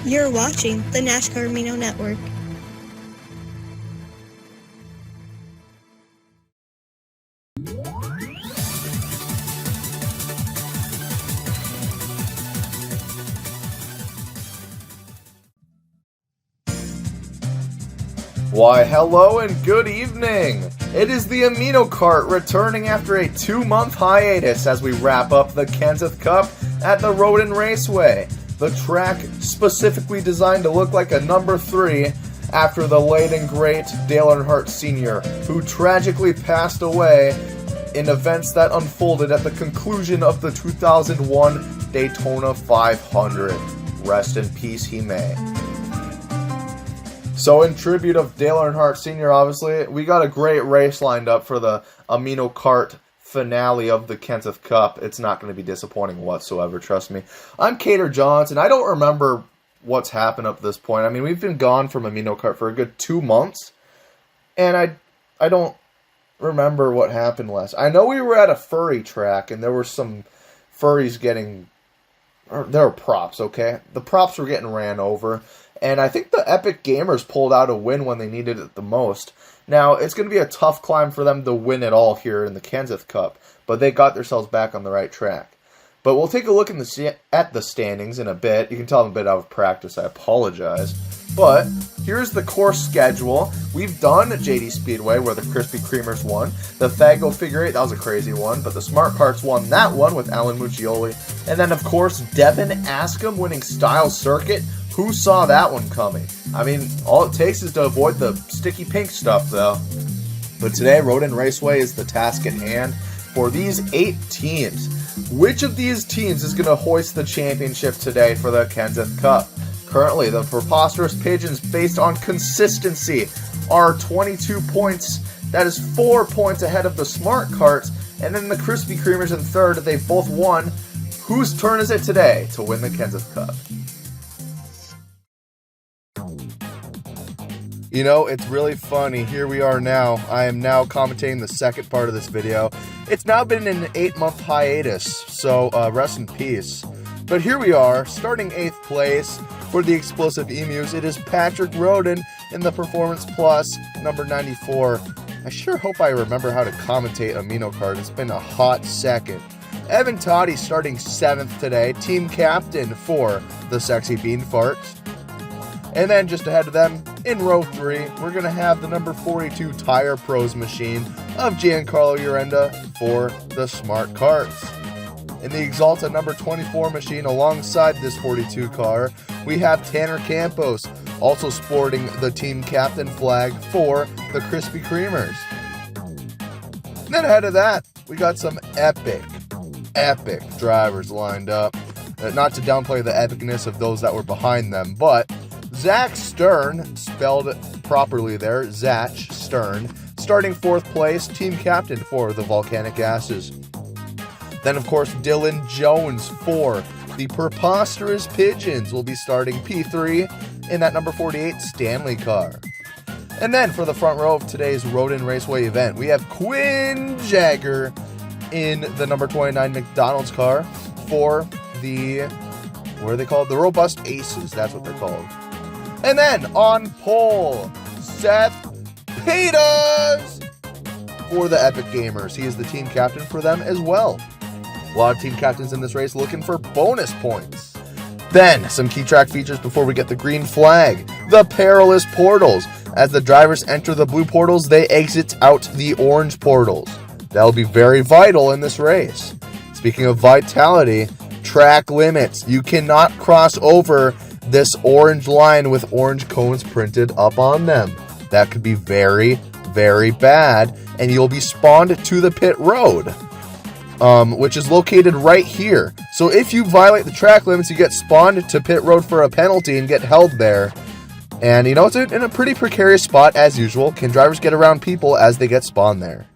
You're watching the NASCAR Amino Network. Why, hello and good evening! It is the AMINOKART returning after a 2-month hiatus as we wrap up the Kenseth Cup at the Roden Raceway. The track specifically designed to look like a number 3 after the late and great Dale Earnhardt Sr., who tragically passed away in events that unfolded at the conclusion of the 2001 Daytona 500. Rest in peace, he may. So in tribute of Dale Earnhardt Sr., obviously, we got a great race lined up for the AMINOKART finale of the Kenseth Cup. It's not going to be disappointing whatsoever, trust me. I'm Cater Johnson. I don't remember what's happened up to this point. I mean, we've been gone from AMINOKART for a good 2 months, and I don't remember what happened last. I know we were at a furry track, and there were some furries getting... There were props, okay? The props were getting ran over. And I think the Epic Gamers pulled out a win when they needed it the most. Now, it's going to be a tough climb for them to win it all here in the Kenseth Cup, but they got themselves back on the right track. But we'll take a look at the standings in a bit. You can tell I'm a bit out of practice. I apologize. But here's the course schedule. We've done JD Speedway, where the Krispy Kremers won. The Fago Figure 8, that was a crazy one, but the Smart Karts won that one with Alan Muccioli. And then, of course, Devin Askham winning Style Circuit. Who saw that one coming? I mean, all it takes is to avoid the sticky pink stuff, though. But today, Roden Raceway is the task at hand for these 8 teams. Which of these teams is going to hoist the championship today for the Kenseth Cup? Currently, the Preposterous Pigeons, based on consistency, are 22 points. That is 4 points ahead of the Smart Karts. And then the Krispy Kremers in third. They both won. Whose turn is it today to win the Kenseth Cup? You know, it's really funny. Here we are now. I am now commentating the second part of this video. It's now been an 8-month hiatus, so rest in peace. But here we are, starting 8th place for the Explosive Emus. It is Patrick Roden in the Performance Plus, number 94. I sure hope I remember how to commentate AMINOKART. It's been a hot second. Evan Toddy starting 7th today, team captain for the Sexy Bean Farts. And then just ahead of them, in row 3, we're going to have the number 42 Tire Pros machine of Giancarlo Urenda for the Smart Karts. In the Exalta number 24 machine alongside this 42 car, we have Tanner Campos, also sporting the team captain flag for the Krispy Kremers. And then ahead of that, we got some epic drivers lined up. Not to downplay the epicness of those that were behind them, but Zach Stern, spelled properly there, Zach Stern, starting 4th place, team captain for the Volcanic Gases. Then, of course, Dylan Jones for the Preposterous Pigeons will be starting P3 in that number 48 Stanley car. And then, for the front row of today's Roden Raceway event, we have Quinn Jagger in the number 29 McDonald's car for the, what are they called? The Robust Aces, that's what they're called. And then, on pole, Seth Peters for the Epic Gamers. He is the team captain for them as well. A lot of team captains in this race looking for bonus points. Then, some key track features before we get the green flag. The perilous portals. As the drivers enter the blue portals, they exit out the orange portals. That will be very vital in this race. Speaking of vitality, track limits. You cannot cross over this orange line with orange cones printed up on them. That could be very, very bad, and you'll be spawned to the pit road, which is located right here. So if you violate the track limits, you get spawned to pit road for a penalty and get held there. And you know, it's in a pretty precarious spot as usual. Can drivers get around people as they get spawned there?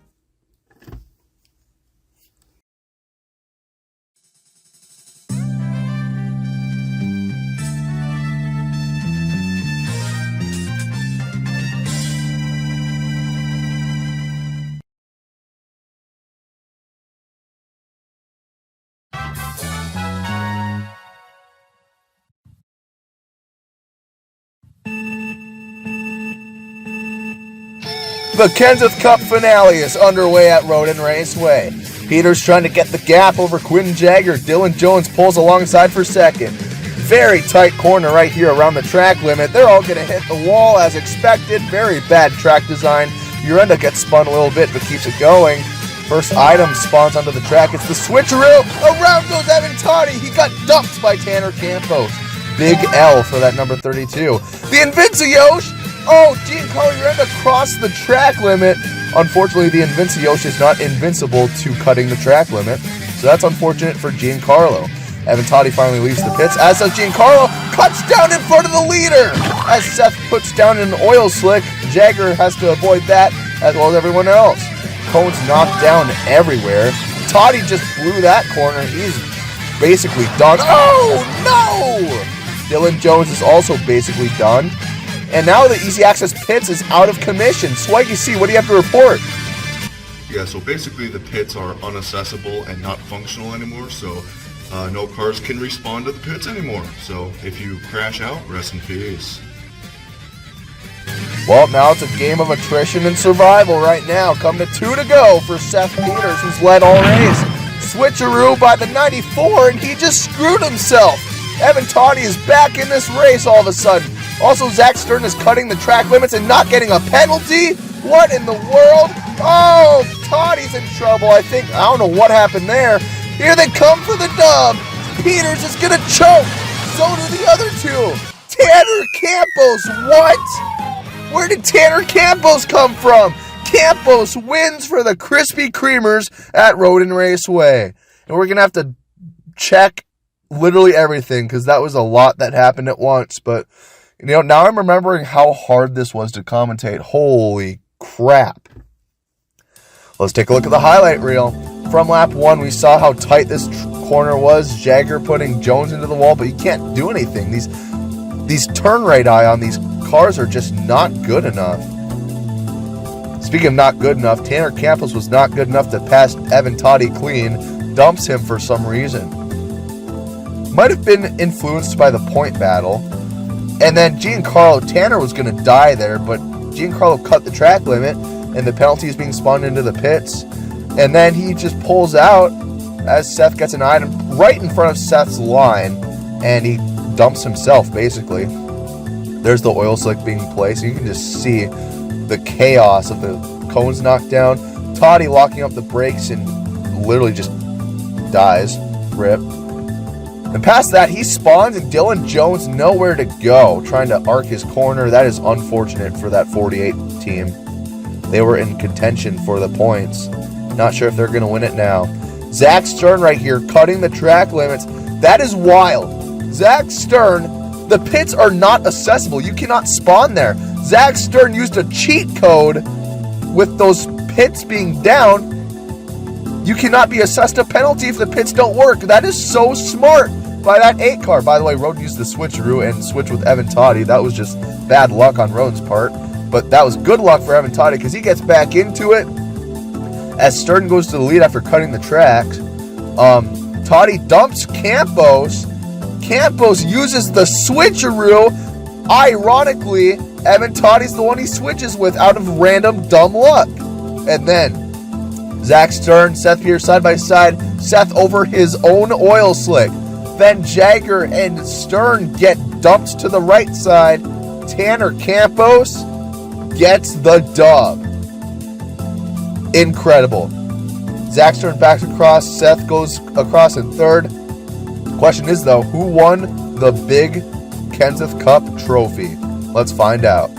The Kenseth Cup finale is underway at Roden Raceway. Peters trying to get the gap over Quinn Jagger. Dylan Jones pulls alongside for second. Very tight corner right here around the track limit. They're all going to hit the wall as expected. Very bad track design. Urenda gets spun a little bit but keeps it going. First item spawns onto the track. It's the switcheroo. Around goes Evan Toddy. He got dumped by Tanner Campos. Big L for that number 32. The Invinciosh. Oh, Giancarlo Urenda crossed the track limit. Unfortunately, the Invinciosh is not invincible to cutting the track limit. So that's unfortunate for Giancarlo. Evan Toddy finally leaves the pits, as does Giancarlo. Cuts down in front of the leader. As Seth puts down an oil slick, Jagger has to avoid that, as well as everyone else. Cones knocked down everywhere. Toddy just blew that corner. He's basically done. Oh, no! Dylan Jones is also basically done. And now the Easy Access Pits is out of commission. Swaggy C, what do you have to report? Yeah, so basically the pits are unaccessible and not functional anymore, so no cars can respawn to the pits anymore. So if you crash out, rest in peace. Well, now it's a game of attrition and survival right now. Coming to 2 to go for Seth Peters, who's led all race. Switcheroo by the 94, and he just screwed himself. Evan Toddy is back in this race all of a sudden. Also, Zach Stern is cutting the track limits and not getting a penalty. What in the world? Oh, Toddy's in trouble, I think. I don't know what happened there. Here they come for the dub. Peters is going to choke. So do the other two. Tanner Campos, what? Where did Tanner Campos come from? Campos wins for the Krispy Kremers at Roden Raceway. And we're going to have to check literally everything because that was a lot that happened at once. But, you know, now I'm remembering how hard this was to commentate. Holy crap. Let's take a look at the highlight reel. From lap 1, we saw how tight this corner was. Jagger putting Jones into the wall, but you can't do anything. These turn radii on these cars are just not good enough. Speaking of not good enough, Tanner Campos was not good enough to pass Evan Toddy clean. Dumps him for some reason. Might have been influenced by the point battle. And then Tanner was going to die there, but Giancarlo cut the track limit, and the penalty is being spun into the pits. And then he just pulls out as Seth gets an item right in front of Seth's line, and he dumps himself, basically. There's the oil slick being placed. You can just see the chaos of the cones knocked down. Toddy locking up the brakes and literally just dies. Rip. And past that, he spawns, and Dylan Jones nowhere to go, trying to arc his corner. That is unfortunate for that 48 team. They were in contention for the points. Not sure if they're going to win it now. Zach Stern right here, cutting the track limits. That is wild. Zach Stern, the pits are not accessible. You cannot spawn there. Zach Stern used a cheat code with those pits being down. You cannot be assessed a penalty if the pits don't work. That is so smart by that 8 car. By the way, Roden used the switcheroo and switched with Evan Toddy. That was just bad luck on Roden's part. But that was good luck for Evan Toddy because he gets back into it. As Stern goes to the lead after cutting the tracks, Toddy dumps Campos. Campos uses the switcheroo. Ironically, Evan Toddy's the one he switches with out of random dumb luck. And then Zach Stern, Seth Peters side by side. Seth over his own oil slick. Then Jagger and Stern get dumped to the right side. Tanner Campos gets the dub. Incredible. Zach Stern backs across. Seth goes across in third. Question is, though, who won the big Kenseth Cup trophy? Let's find out.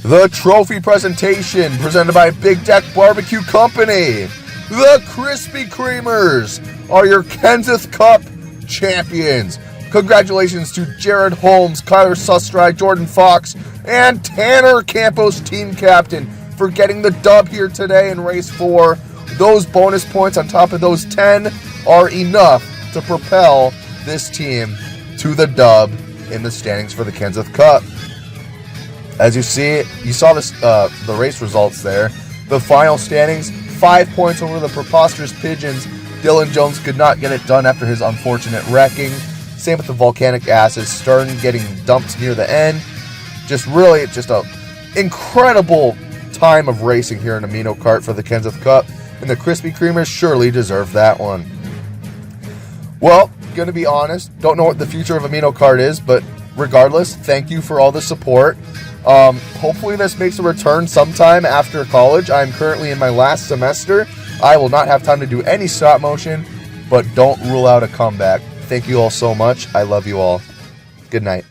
The trophy presentation presented by Big Deck Barbecue Company. The Krispy Kremers are your Kenseth Cup champions. Congratulations to Jared Holmes, Kyler Sustride, Jordan Fox, and Tanner Campos, team captain, for getting the dub here today in race 4. Those bonus points on top of those 10 are enough to propel this team to the dub in the standings for the Kenseth Cup. As you see, you saw this, the race results there. The final standings, 5 points over the preposterous Pigeons. Dylan Jones could not get it done after his unfortunate wrecking. Same with the volcanic acid starting getting dumped near the end. Just a incredible time of racing here in AMINOKART for the Kenseth Cup, and the Krispy Kremers surely deserve that one. Well, gonna be honest, don't know what the future of AMINOKART is, but regardless, thank you for all the support. Hopefully this makes a return sometime after college. I'm currently in my last semester. I will not have time to do any stop motion, but don't rule out a comeback. Thank you all so much. I love you all. Good night.